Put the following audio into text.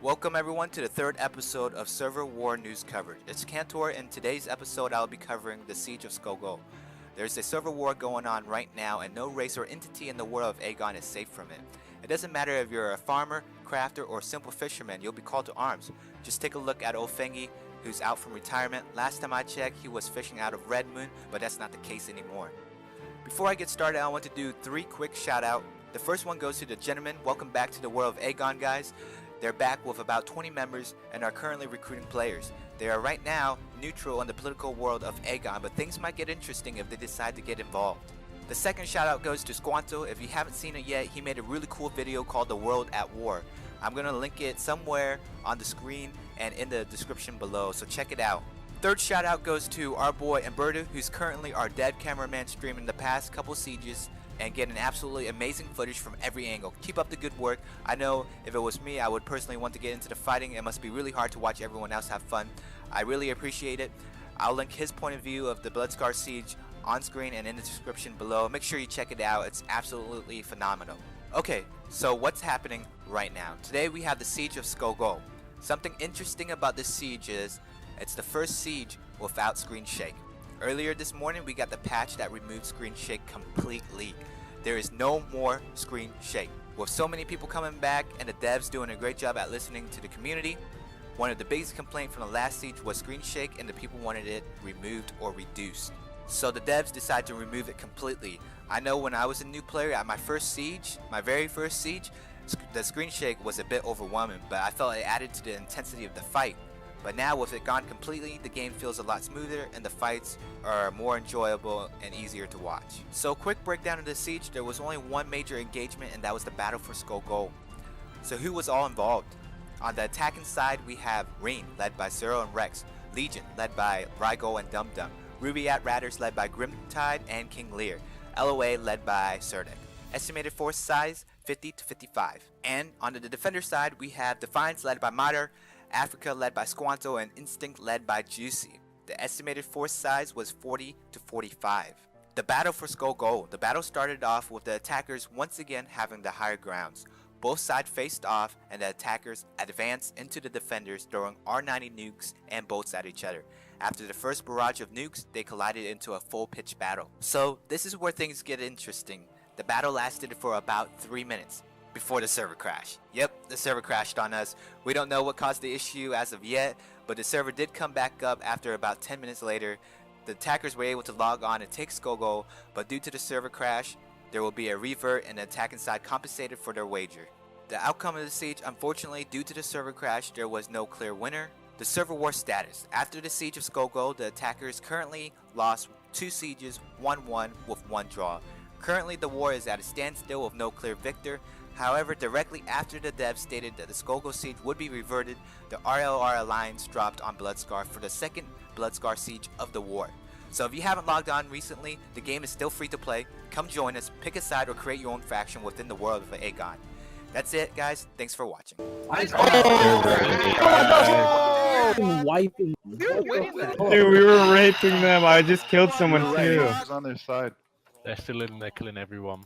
Welcome everyone to the third episode of Server War News Coverage. It's Cantor, and today's episode I'll be covering the Siege of Skogal. There's a server war going on right now, and no race or entity in the world of Agon is safe from it. It doesn't matter if you're a farmer, crafter, or simple fisherman, you'll be called to arms. Just take a look at Ofengi, who's out from retirement. Last time I checked, he was fishing out of Red Moon, but that's not the case anymore. Before I get started, I want to do 3 quick shout out. The first one goes to the gentlemen. Welcome back to the world of Agon, guys. They're back with about 20 members and are currently recruiting players. They are right now neutral in the political world of Agon, but things might get interesting if they decide to get involved. The second shout out goes to Skogal. If you haven't seen it yet, he made a really cool video called The World at War. I'm going to link it somewhere on the screen and in the description below, so check it out. Third shout out goes to our boy Umberto, who's currently our dev cameraman streaming the past couple sieges and getting absolutely amazing footage from every angle. Keep up the good work. I know if it was me, I would personally want to get into the fighting. It must be really hard to watch everyone else have fun. I really appreciate it. I'll link his point of view of the Bloodscar Siege on screen and in the description below. Make sure you check it out. It's absolutely phenomenal. Okay, so what's happening right now? Today we have the Siege of Skogal. Something interesting about this siege is it's the first siege without screen shake. Earlier this morning we got the patch that removed screen shake completely. There is no more screen shake. With so many people coming back and the devs doing a great job at listening to the community, one of the biggest complaints from the last siege was screen shake, and the people wanted it removed or reduced. So the devs decided to remove it completely. I know when I was a new player at my first siege, my very first siege, the screen shake was a bit overwhelming, but I felt it added to the intensity of the fight. But now with it gone completely, the game feels a lot smoother and the fights are more enjoyable and easier to watch. So quick breakdown of the siege, there was only one major engagement, and that was the battle for Skogal. So who was all involved? On the attacking side we have Rain, led by Cyril and Rex, Legion, led by Rygo and Dum Dum, Rubyat Raiders, led by Grimtide and King Lear, LOA, led by Serdek. Estimated force size 50 to 55. And on the defender side we have Defiance, led by Mater, Africa, led by Squanto, and Instinct, led by Juicy. The estimated force size was 40 to 45. The battle for Skogal. The battle started off with the attackers once again having the higher grounds. Both sides faced off and the attackers advanced into the defenders, throwing R90 nukes and bolts at each other. After the first barrage of nukes, they collided into a full pitch battle. So this is where things get interesting. The battle lasted for about 3 minutes before the server crashed. Yep, the server crashed on us. We don't know what caused the issue as of yet, but the server did come back up after about 10 minutes later. The attackers were able to log on and take Skogal, but due to the server crash, there will be a revert and the attacking side compensated for their wager. The outcome of the siege, unfortunately, due to the server crash, there was no clear winner. The server war status. After the siege of Skogal, the attackers currently lost 2 sieges, 1-1 with 1 draw. Currently the war is at a standstill with no clear victor. However, directly after the devs stated that the Skogal siege would be reverted, the RLR Alliance dropped on Bloodscar for the second Bloodscar siege of the war. So if you haven't logged on recently, the game is still free to play. Come join us, pick a side, or create your own faction within the world of Agon. That's it, guys. Thanks for watching. Wiping. Dude, we were raping them. I just killed someone too. Who's on their side? They're still in there killing everyone.